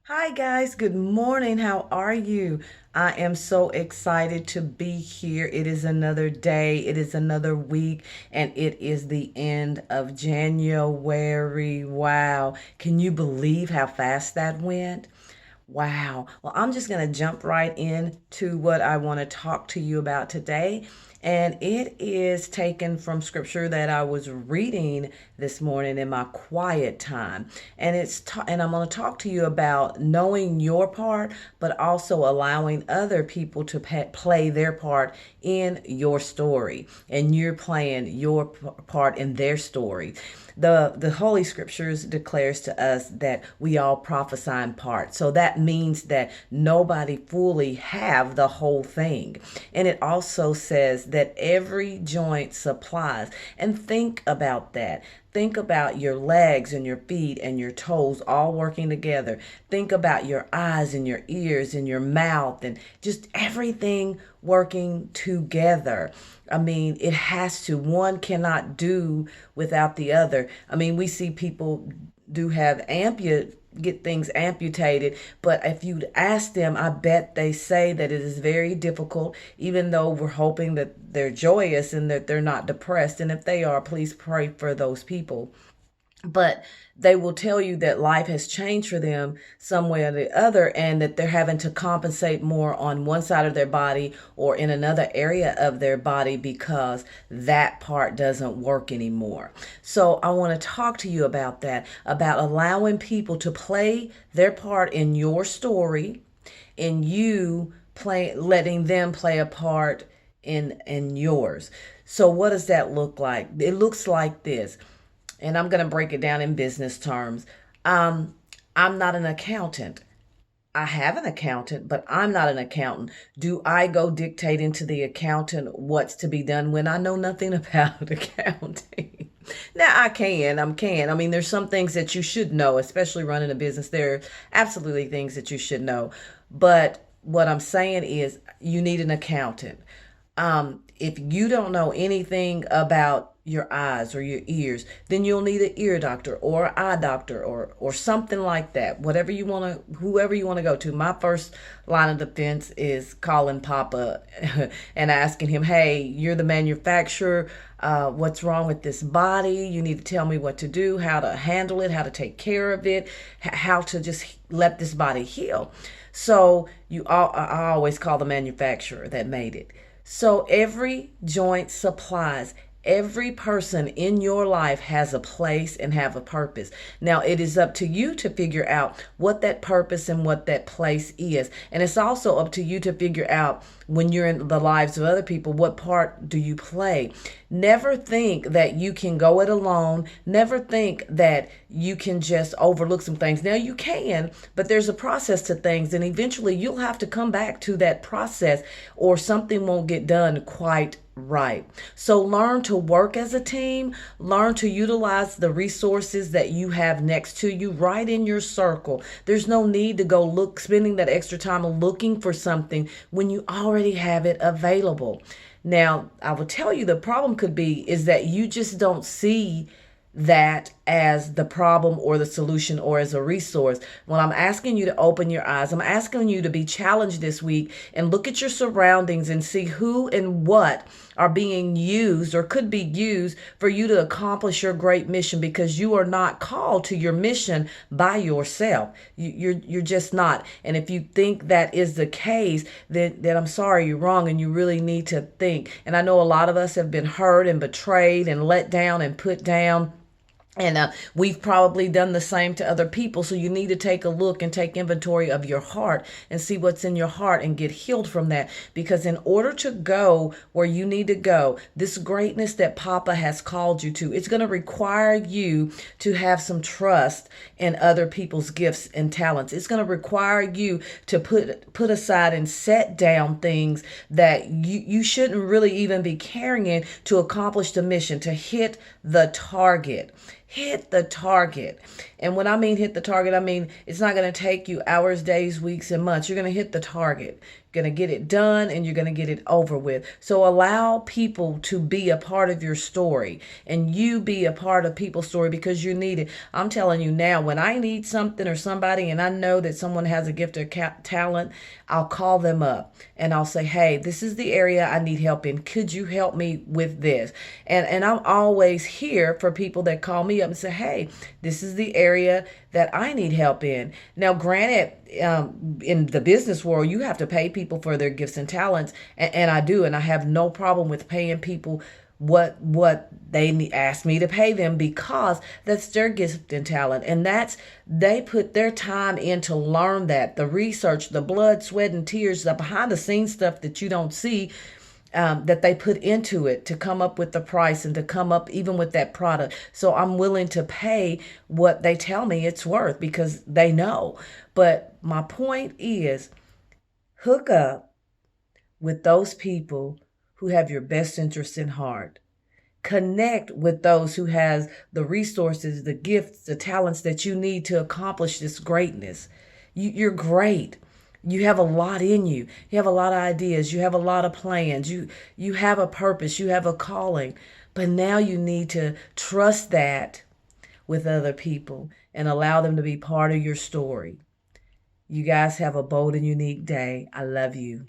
Hi, guys. Good morning. How are you? I am so excited to be here. It is another day, it is another week, and it is the end of January. Wow. Can you believe how fast that went? Wow. Well, I'm just going to jump right in to what I want to talk to you about today. And it is taken from scripture that I was reading this morning in my quiet time. And I'm going to talk to you about knowing your part, but also allowing other people to play their part in your story. And you're playing your part in their story. The Holy Scriptures declares to us that we all prophesy in part. So that means that nobody fully have the whole thing. And it also says that every joint supplies. And think about that. Think about your legs and your feet and your toes all working together. Think about your eyes and your ears and your mouth and just everything working together. I mean, it has to. One cannot do without the other. I mean, we see people do have get things amputated, but if you'd ask them, I bet they say that it is very difficult, even though we're hoping that they're joyous and that they're not depressed. And if they are, please pray for those people. But they will tell you that life has changed for them some way or the other, and that they're having to compensate more on one side of their body or in another area of their body because that part doesn't work anymore. So I want to talk to you about that, about allowing people to play their part in your story, and you letting them play a part in yours. So what does that look like? It looks like this, and I'm going to break it down in business terms. Um, I'm not an accountant. I have an accountant, but I'm not an accountant. Do I go dictating to the accountant what's to be done when I know nothing about accounting? Now I mean, there's some things that you should know, especially running a business. There are absolutely things that you should know. But what I'm saying is you need an accountant. If you don't know anything about your eyes or your ears, then you'll need an ear doctor or eye doctor or something like that. Whoever you want to go to. My first line of defense is calling Papa and asking him, "Hey, you're the manufacturer. What's wrong with this body? You need to tell me what to do, how to handle it, how to take care of it, how to just let this body heal." So I always call the manufacturer that made it. So every joint supplies. Every person in your life has a place and have a purpose. Now it is up to you to figure out what that purpose and what that place is. And it's also up to you to figure out, when you're in the lives of other people, what part do you play? Never think that you can go it alone. Never think that you can just overlook some things. Now you can, but there's a process to things, and eventually you'll have to come back to that process, or something won't get done quite right. So learn to work as a team, learn to utilize the resources that you have next to you right in your circle. There's no need to go spending that extra time looking for something when you already have it available. Now, I will tell you, the problem could be is that you just don't see that as the problem or the solution or as a resource. When I'm asking you to open your eyes, I'm asking you to be challenged this week and look at your surroundings and see who and what are being used or could be used for you to accomplish your great mission, because you are not called to your mission by yourself. You're just not. And if you think that is the case, then I'm sorry, you're wrong, and you really need to think. And I know a lot of us have been hurt and betrayed and let down and put down, and we've probably done the same to other people. So you need to take a look and take inventory of your heart and see what's in your heart and get healed from that. Because in order to go where you need to go, this greatness that Papa has called you to, it's going to require you to have some trust in other people's gifts and talents. It's going to require you to put aside and set down things that you shouldn't really even be carrying to accomplish the mission, to hit the target. Hit the target. And when I mean hit the target, I mean it's not going to take you hours, days, weeks, and months. You're going to hit the target. going to get it done and you're going to get it over with. So allow people to be a part of your story and you be a part of people's story because you need it. I'm telling you now, when I need something or somebody and I know that someone has a gift or talent, I'll call them up and I'll say, hey, this is the area I need help in. Could you help me with this? And I'm always here for people that call me up and say, hey, this is the area that I need help in. Now, granted, in the business world, you have to pay people for their gifts and talents, and I do, and I have no problem with paying people what they ask me to pay them because that's their gift and talent, and that's they put their time in to learn that, the research, the blood, sweat, and tears, the behind the scenes stuff that you don't see. That they put into it to come up with the price and to come up even with that product. So I'm willing to pay what they tell me it's worth because they know. But my point is hook up with those people who have your best interest in heart. Connect with those who has the resources, the gifts, the talents that you need to accomplish this greatness. You're great. You have a lot in you. You have a lot of ideas. You have a lot of plans. You have a purpose. You have a calling. But now you need to trust that with other people and allow them to be part of your story. You guys have a bold and unique day. I love you.